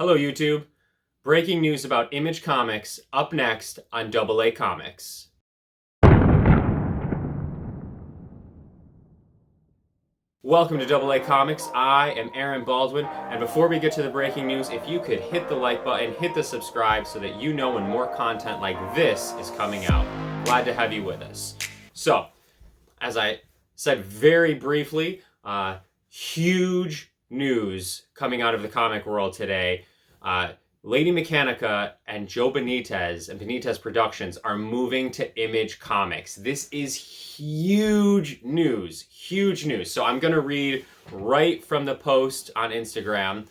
Hello YouTube. Breaking news about Image Comics up next on AA Comics. Welcome to AA Comics. I am Aaron Baldwin, and before we get to the breaking news, if you could hit the like button, hit the subscribe so that you know when more content like this is coming out. Glad to have you with us. So, as I said very briefly, huge news coming out of the comic world today. Lady Mechanika and Joe Benitez and Benitez Productions are moving to Image Comics. This is huge news, huge news. So I'm going to read right from the post on Instagram,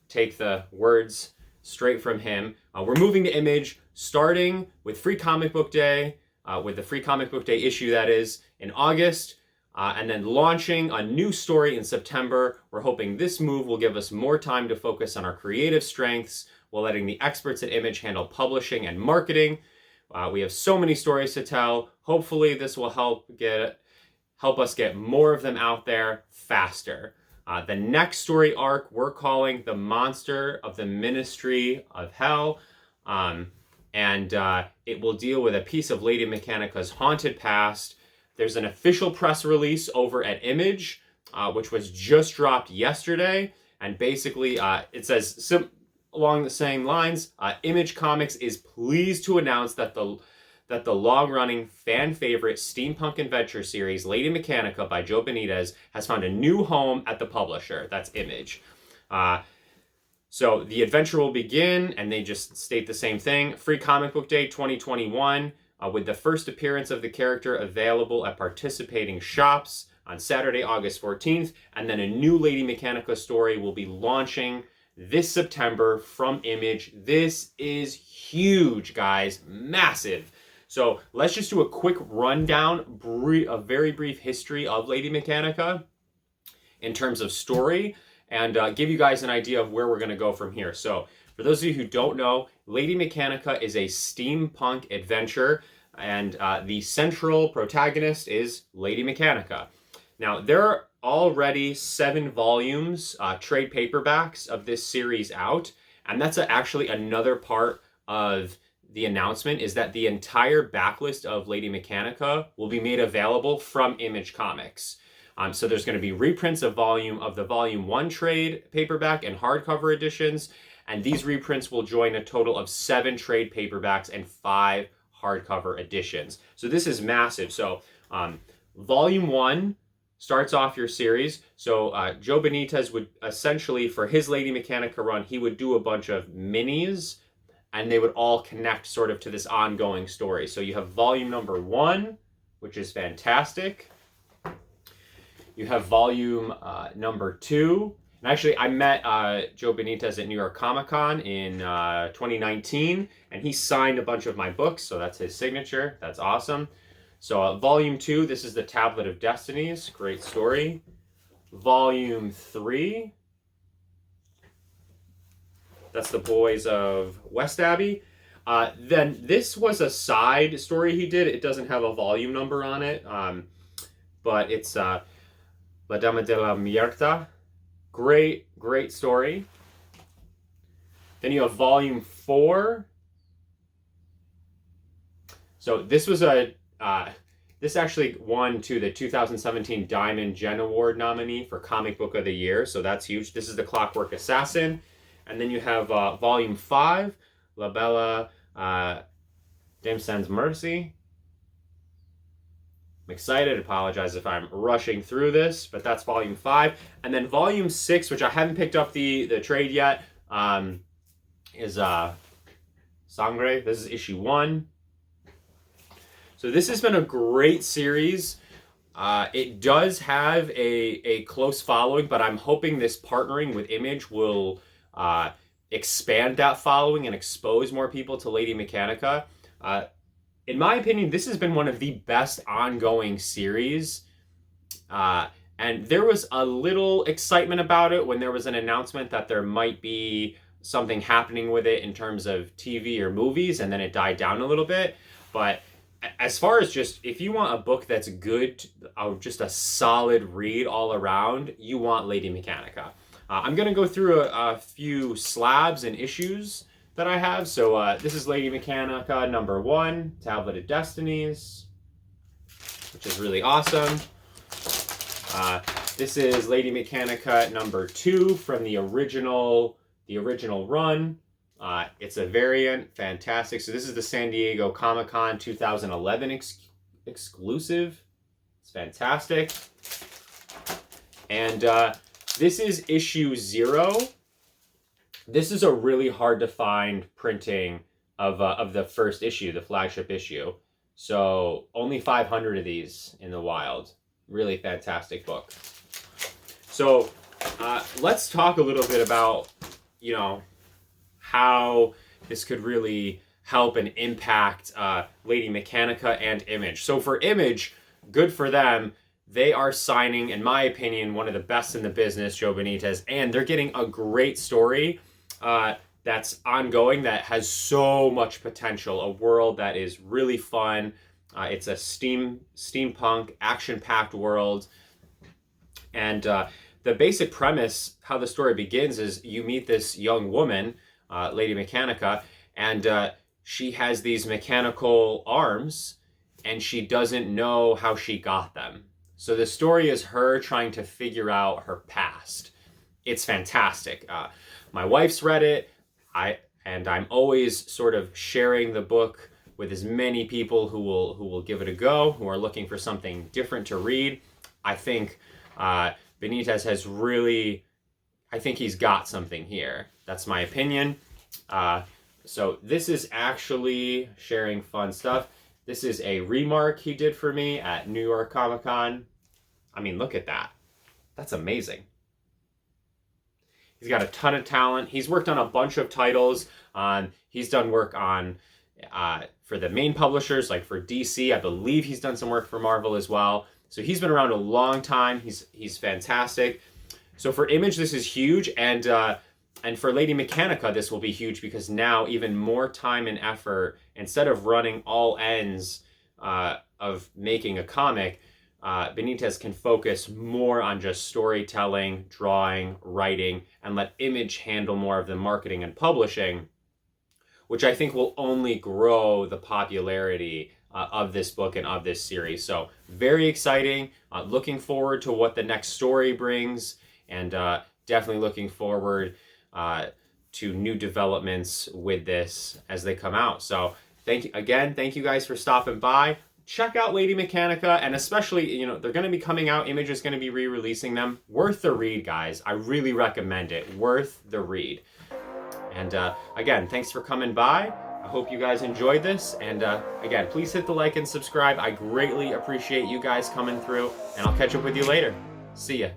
take the words straight from him. We're moving to Image, starting with Free Comic Book Day, with the Free Comic Book Day issue that is in August. And then launching a new story in September. We're hoping this move will give us more time to focus on our creative strengths while letting the experts at Image handle publishing and marketing. We have so many stories to tell. Hopefully this will help us get more of them out there faster. The next story arc we're calling The Monster of the Ministry of Hell. And it will deal with a piece of Lady Mechanika's haunted past. There's an official press release over at Image, which was just dropped yesterday. And basically, it says, along the same lines, Image Comics is pleased to announce that the long-running fan-favorite steampunk adventure series, Lady Mechanika by Joe Benitez, has found a new home at the publisher. That's Image. So the adventure will begin, and they just state the same thing. Free Comic Book Day 2021. With the first appearance of the character available at participating shops on Saturday, August 14th. And then a new Lady Mechanika story will be launching this September from Image. This is huge, guys. Massive. So let's just do a quick rundown, a very brief history of Lady Mechanika in terms of story, and give you guys an idea of where we're going to go from here. So for those of you who don't know, Lady Mechanika is a steampunk adventure, and the central protagonist is Lady Mechanika. Now, there are already 7 volumes, trade paperbacks of this series out, and that's actually another part of the announcement, is that the entire backlist of Lady Mechanika will be made available from Image Comics. So there's going to be reprints of the Volume 1 trade paperback and hardcover editions, and these reprints will join a total of 7 trade paperbacks and 5 hardcover editions. So this is massive. So Volume 1 starts off your series. So Joe Benitez would essentially, for his Lady Mechanika run, he would do a bunch of minis, and they would all connect sort of to this ongoing story. So you have Volume number 1, which is fantastic. You have Volume number 2. And actually, I met Joe Benitez at New York Comic Con in 2019, and he signed a bunch of my books, so that's his signature. That's awesome. So Volume 2, this is the Tablet of Destinies. Great story. Volume 3, that's the Boys of West Abbey. Then this was a side story he did. It doesn't have a volume number on it, but it's La Dama de la Mierda. Great story. Then you have Volume 4. So this was this actually won to the 2017 Diamond Gen Award nominee for Comic Book of the Year. So that's huge. This is The Clockwork Assassin. And then you have Volume 5, La Bella Dame Sans Mercy. I'm excited. Apologize if I'm rushing through this, but that's Volume 5. And then Volume 6, which I haven't picked up the trade yet, is Sangre. This is issue 1. So this has been a great series. It does have a close following, but I'm hoping this partnering with Image will expand that following and expose more people to Lady Mechanika. In my opinion, this has been one of the best ongoing series. And there was a little excitement about it when there was an announcement that there might be something happening with it in terms of TV or movies, and then it died down a little bit. But as far as just, if you want a book that's good, just a solid read all around, you want Lady Mechanika. I'm going to go through a few slabs and issues that I have. So this is Lady Mechanika #1, Tablet of Destinies, which is really awesome. This is Lady Mechanika #2 from the original run. It's a variant, fantastic. So this is the San Diego Comic-Con 2011 exclusive. It's fantastic. And this is issue 0. This is a really hard to find printing of the first issue, the flagship issue. So only 500 of these in the wild. Really fantastic book. So let's talk a little bit about, you know, how this could really help and impact Lady Mechanika and Image. So for Image, good for them. They are signing, in my opinion, one of the best in the business, Joe Benitez, and they're getting a great story that's ongoing, that has so much potential, a world that is really fun. It's a steampunk, action-packed world. And the basic premise, how the story begins, is you meet this young woman, Lady Mechanika, and she has these mechanical arms, and she doesn't know how she got them. So the story is her trying to figure out her past. It's fantastic. My wife's read it, and I'm always sort of sharing the book with as many people who will give it a go, who are looking for something different to read. I think Benitez has really, I think he's got something here. That's my opinion. So this is actually sharing fun stuff. This is a remark he did for me at New York Comic Con. I mean, look at that. That's amazing. He's got a ton of talent. He's worked on a bunch of titles. He's done work on for the main publishers, like for DC. I believe he's done some work for Marvel as well. So he's been around a long time. He's fantastic. So for Image, this is huge, and for Lady Mechanika, this will be huge because now even more time and effort, instead of running all ends of making a comic, Benitez can focus more on just storytelling, drawing, writing, and let Image handle more of the marketing and publishing, which I think will only grow the popularity of this book and of this series. So very exciting. Looking forward to what the next story brings, and definitely looking forward to new developments with this as they come out. So thank you guys for stopping by. Check out Lady Mechanika, and especially, you know, they're going to be coming out. Image is going to be re-releasing them. Worth the read, guys. I really recommend it. Worth the read. And again, thanks for coming by. I hope you guys enjoyed this. And again, please hit the like and subscribe. I greatly appreciate you guys coming through, and I'll catch up with you later. See ya.